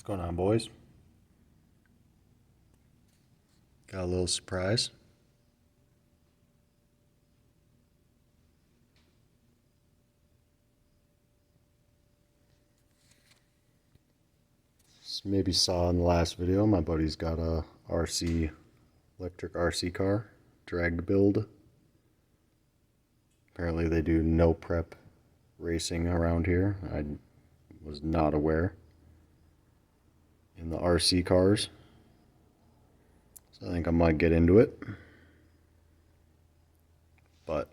going on, boys? Got a little surprise. Maybe saw in the last video, my buddy's got a electric RC car, drag build. Apparently they do no prep racing around here. I was not aware. In the RC cars. So I think I might get into it. But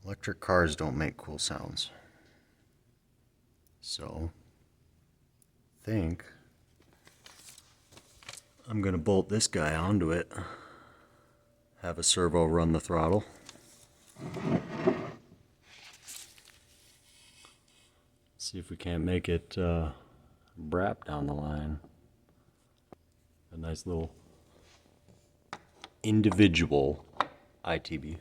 electric cars don't make cool sounds. So I think I'm gonna bolt this guy onto it, have a servo run the throttle. See if we can't make it brap down the line. A nice little individual ITB.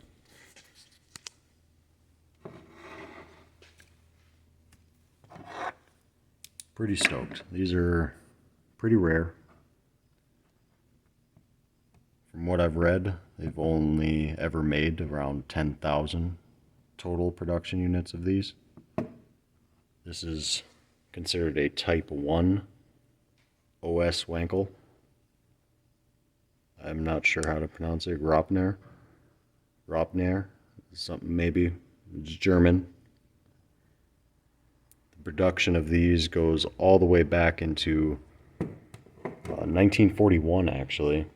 Pretty stoked. These are pretty rare. From what I've read, they've only ever made around 10,000 total production units of these. This is considered a Type 1 OS Wankel. I'm not sure how to pronounce it. Ropner, something maybe. It's German. The production of these goes all the way back into 1941, actually.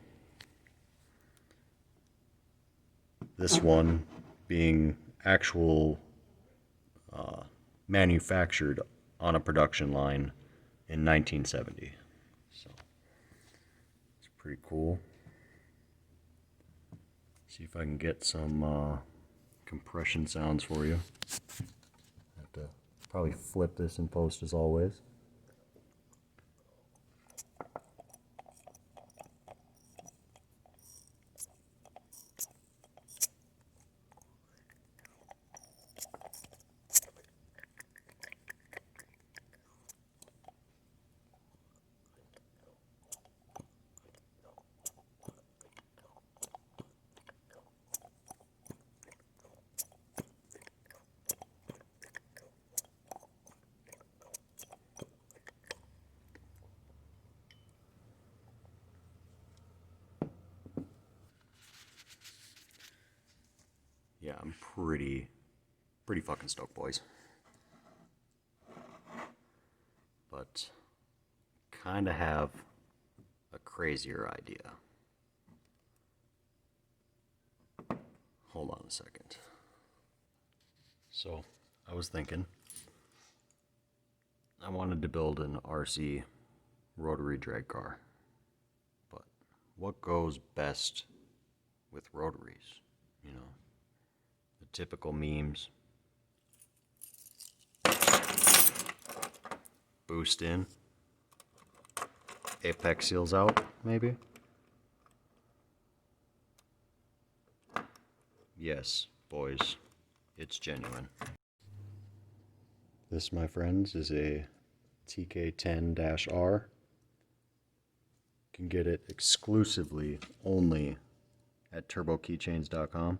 This one being actual manufactured on a production line in 1970. So it's pretty cool. See if I can get some compression sounds for you. Have to probably flip this in post as always. Yeah, I'm pretty fucking stoked, boys. But kind of have a crazier idea. Hold on a second. So, I was thinking I wanted to build an RC rotary drag car. But what goes best with rotaries, you know? The typical memes. Boost in. Apex seals out, maybe? Yes, boys, it's genuine. This, my friends, is a TK10-R. You can get it exclusively only at turbokeychains.com.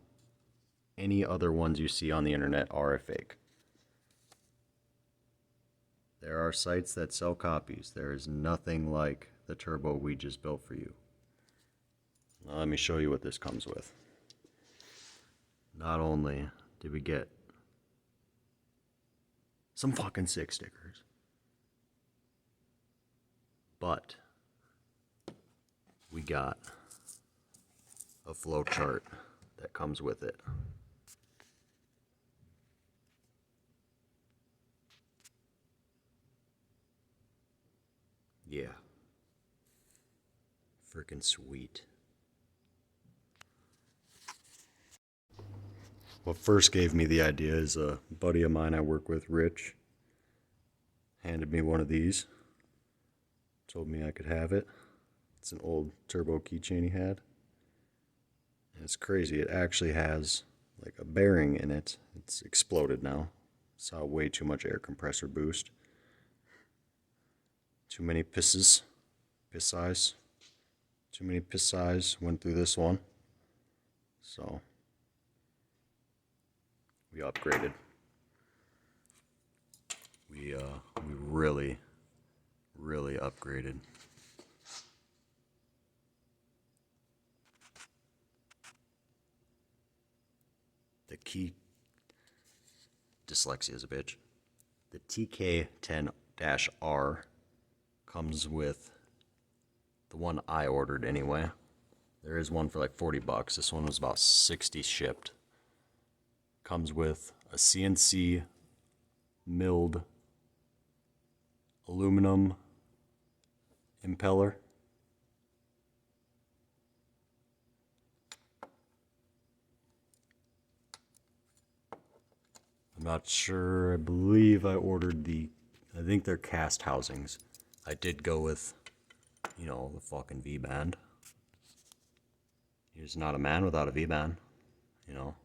Any other ones you see on the internet are a fake. There are sites that sell copies. There is nothing like the turbo we just built for you. Now let me show you what this comes with. Not only did we get some fucking sick stickers, but we got a flow chart that comes with it. Yeah. Freaking sweet. What first gave me the idea is a buddy of mine I work with, Rich, handed me one of these. Told me I could have it. It's an old turbo keychain he had. And it's crazy. It actually has like a bearing in it. It's exploded now. Saw way too much air compressor boost. Too many pisses. Piss eyes. Too many piss eyes went through this one. So we upgraded. We really upgraded. The key dyslexia is a bitch. The TK10-R comes with the one I ordered anyway. There is one for like $40. This one was about 60 shipped. Comes with a CNC milled aluminum impeller. I'm not sure. I believe I ordered I think they're cast housings. I did go with, you know, the fucking V-band. He's not a man without a V-band, you know.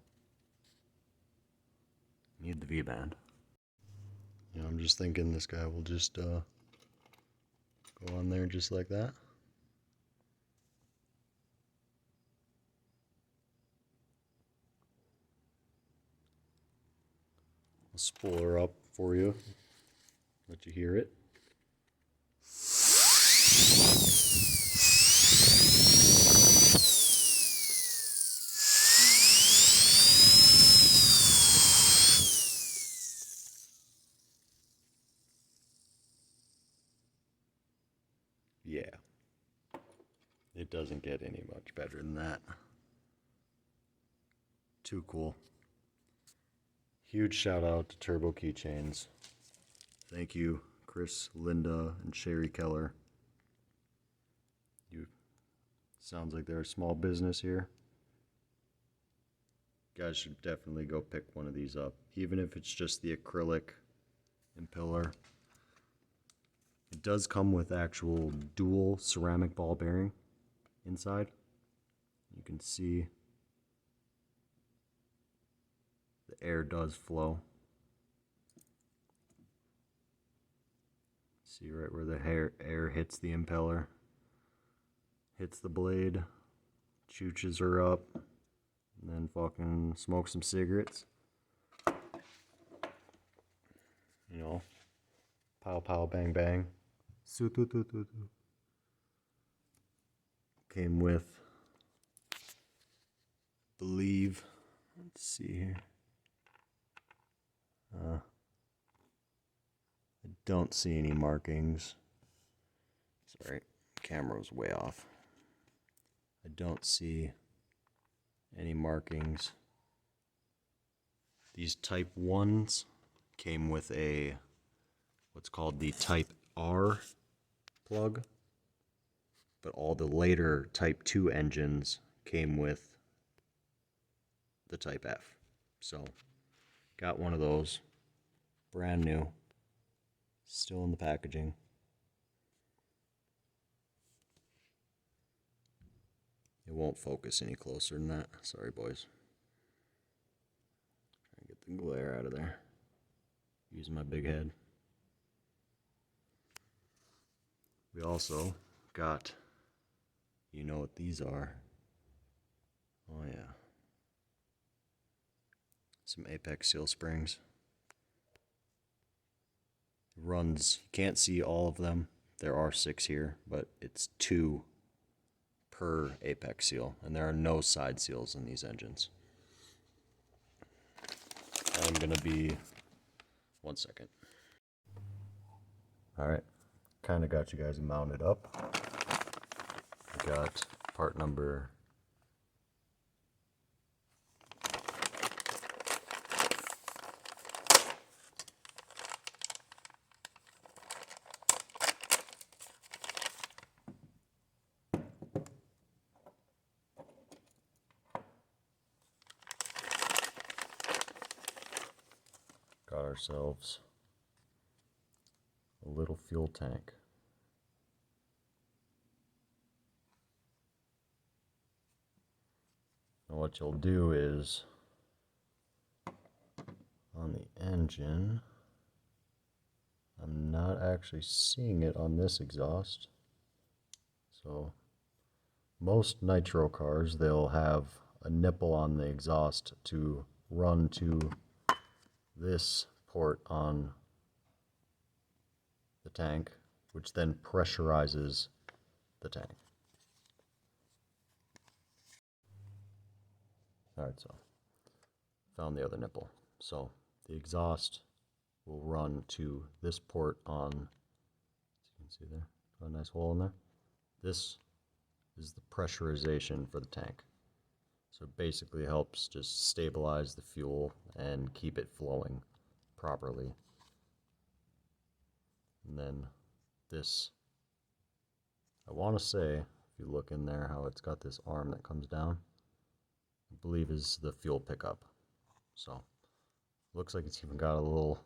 Need the V-band. You know, I'm just thinking this guy will just go on there just like that. I'll spool her up for you. Let you hear it. Yeah. It doesn't get any much better than that. Too cool. Huge shout out to Turbo Keychains. Thank you, Chris, Linda, and Sherry Keller. Sounds like they're a small business here. You guys should definitely go pick one of these up, even if it's just the acrylic impeller. It does come with actual dual ceramic ball bearing inside. You can see the air does flow. See right where the air hits the impeller, hits the blade, chooches her up, and then fucking smoke some cigarettes. You know, pow pow bang bang. Came with, believe, let's see here. I don't see any markings. Sorry, camera was way off. I don't see any markings. These Type 1s came with a what's called the Type R plug, but all the later Type 2 engines came with the Type F. So, got one of those, brand new, still in the packaging. It won't focus any closer than that. Sorry, boys. Try and get the glare out of there. Using my big head. We also got, you know what these are. Oh yeah. Some Apex seal springs. Runs, you can't see all of them. There are 6 here, but it's 2 per Apex seal, and there are no side seals in these engines. I'm gonna be, 1 second. All right, kind of got you guys mounted up. We got part number got ourselves a little fuel tank. And what you'll do is on the engine. I'm not actually seeing it on this exhaust. So most Nitro cars, they'll have a nipple on the exhaust to run to this port on the tank, which then pressurizes the tank. Alright, so found the other nipple. So the exhaust will run to this port on, as you can see there, got a nice hole in there. This is the pressurization for the tank. So it basically helps just stabilize the fuel and keep it flowing properly. And then this, I want to say, if you look in there, how it's got this arm that comes down, I believe is the fuel pickup. So looks like it's even got a little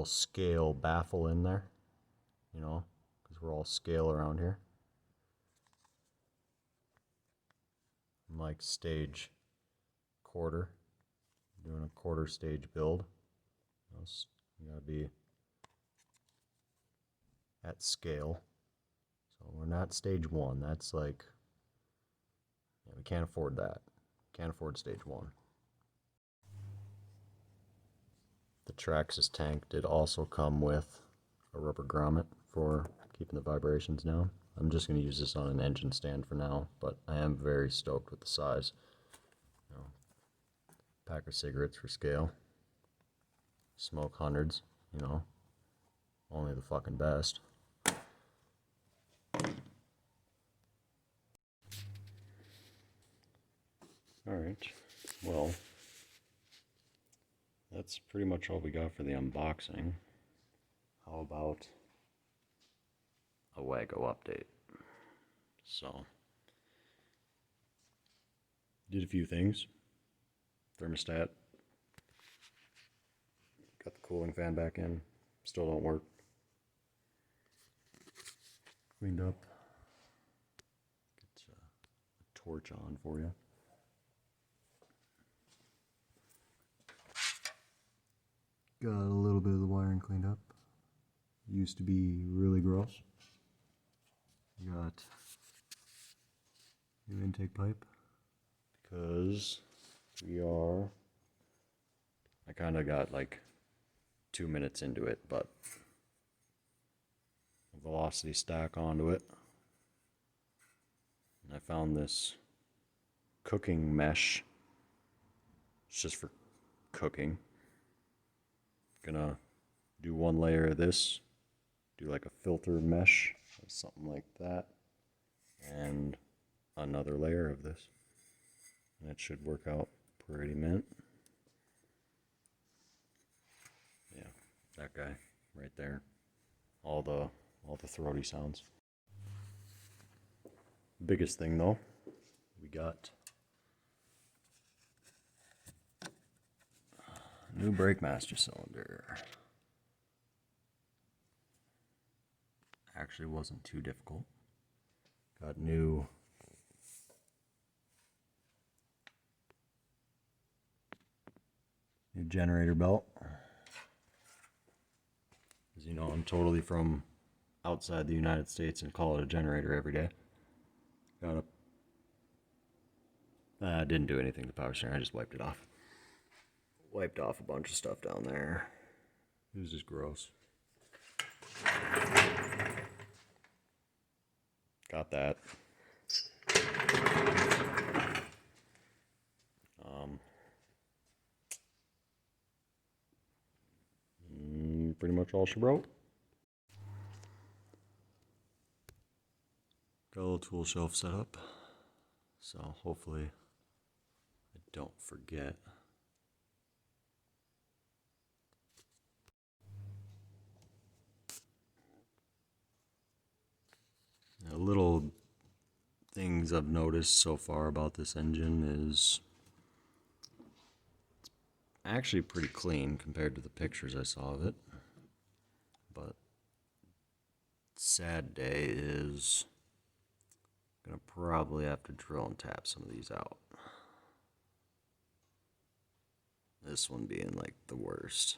scale baffle in there, you know, because we're all scale around here. Like stage quarter, doing a quarter stage build. You gotta be at scale. So we're not stage one. That's like, yeah, we can't afford that. Can't afford stage one. The Traxxas tank did also come with a rubber grommet for keeping the vibrations down. I'm just going to use this on an engine stand for now, but I am very stoked with the size. You know, pack of cigarettes for scale. Smoke hundreds, you know, only the fucking best. Alright, well, that's pretty much all we got for the unboxing. How about a Wagon update? So, did a few things. Thermostat. Got the cooling fan back in. Still don't work. Cleaned up. Get a torch on for you. Got a little bit of the wiring cleaned up. Used to be really gross. Got new intake pipe because I kind of got like 2 minutes into it, but a velocity stack onto it. And I found this cooking mesh. It's just for cooking. Gonna do one layer of this, do like a filter mesh or something like that, and another layer of this. And it should work out pretty mint. Yeah, that guy right there. All the throaty sounds. Biggest thing though, we got new brake master cylinder. Actually wasn't too difficult. Got new generator belt. As you know, I'm totally from outside the United States and call it a generator every day. Got a didn't do anything to the power steering, I just wiped it off. Wiped off a bunch of stuff down there. It was just gross. Got that. Pretty much all she wrote. Got a little tool shelf set up, so hopefully I don't forget. Now, little things I've noticed so far about this engine is it's actually pretty clean compared to the pictures I saw of it. But sad day is gonna probably have to drill and tap some of these out. This one being like the worst.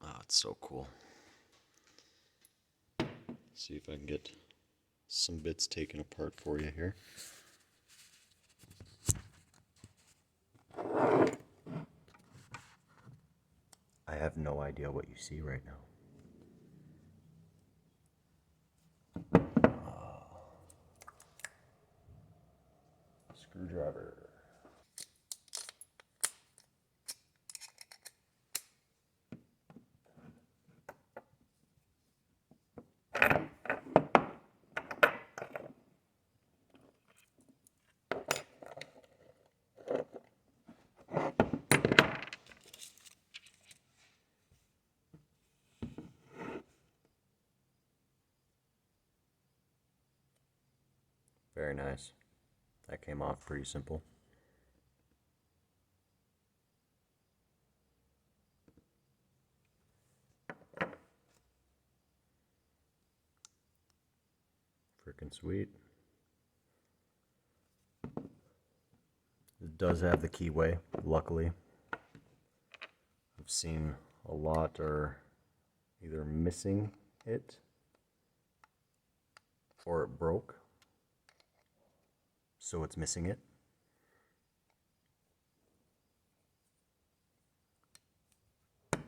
Oh, it's so cool. See if I can get some bits taken apart for you here. I have no idea what you see right now. Screwdriver. Very nice. That came off pretty simple. Freaking sweet. It does have the keyway, luckily. I've seen a lot are either missing it or it broke, so it's missing it.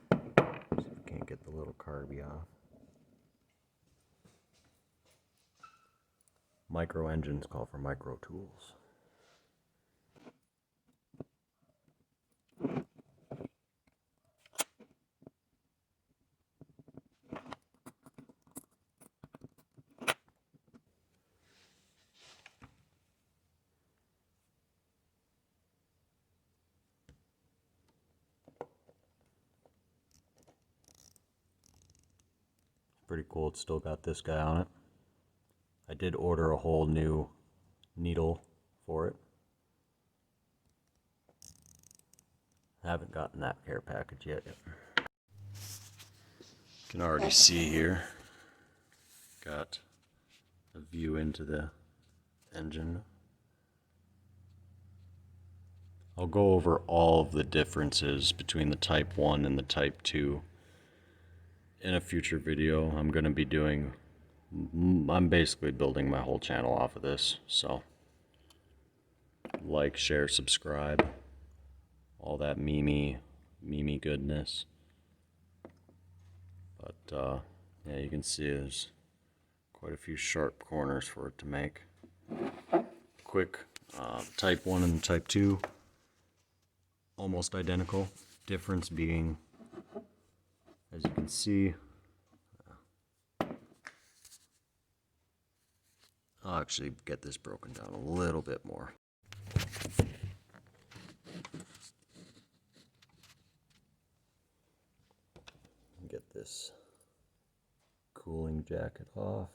See if we can't get the little carby off. Micro engines call for micro tools. Pretty cool, it's still got this guy on it. I did order a whole new needle for it. I haven't gotten that care package yet. You can already see here, got a view into the engine. I'll go over all of the differences between the Type 1 and the Type 2 in a future video. I'm going to be doing, I'm basically building my whole channel off of this, so like, share, subscribe, all that meme goodness. But yeah, you can see there's quite a few sharp corners for it to make. Quick, Type 1 and Type 2, almost identical. Difference being, as you can see, I'll actually get this broken down a little bit more. Get this cooling jacket off.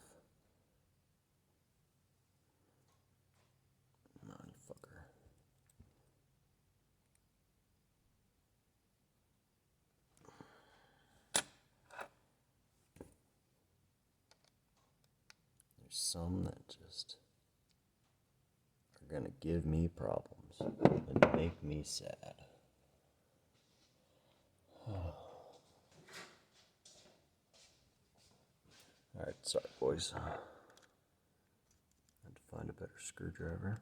Come on, you fucker. There's some that just are gonna give me problems and make me sad. Alright, sorry boys. I had to find a better screwdriver.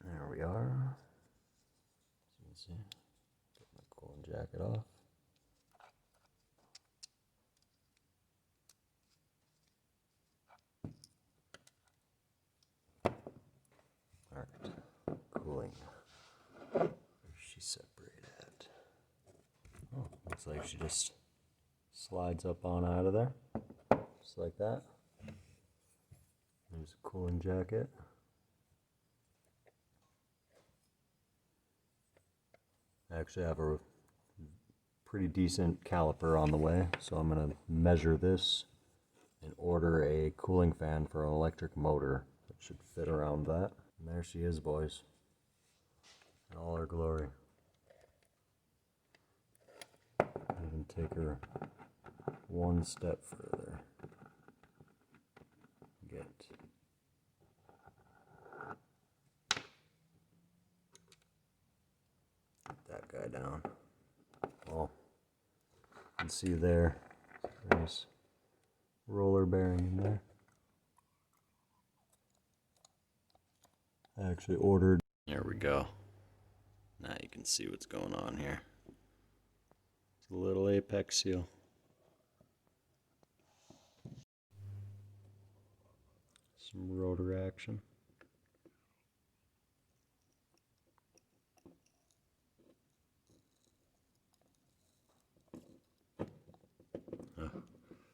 There we are. As you can see, get my cooling jacket off. Alright, cooling. Where's she separated at? Oh, looks like she just slides up on out of there. Just like that. There's a cooling jacket. I actually have a pretty decent caliper on the way, so I'm going to measure this and order a cooling fan for an electric motor that should fit around that. And there she is, boys, in all her glory. take her one step further. Get that guy down. Well, you can see there's roller bearing in there. I actually ordered. There we go. Now you can see what's going on here. It's a little apex seal. Some rotor action.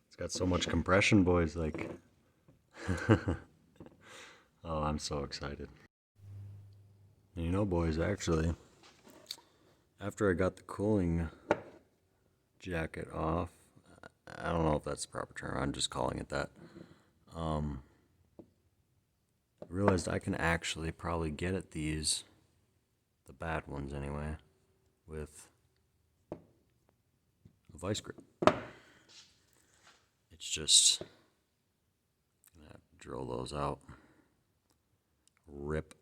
It's got so much compression, boys, like. Oh, I'm so excited. And you know, boys, actually, after I got the cooling jacket off, I don't know if that's the proper term, I'm just calling it that. I realized I can actually probably get at these, the bad ones anyway, with a vice grip. It's just gonna have to drill those out. Rip.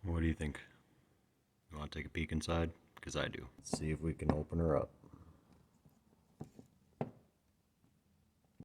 What do you think? You want to take a peek inside? Because I do. Let's see if we can open her up.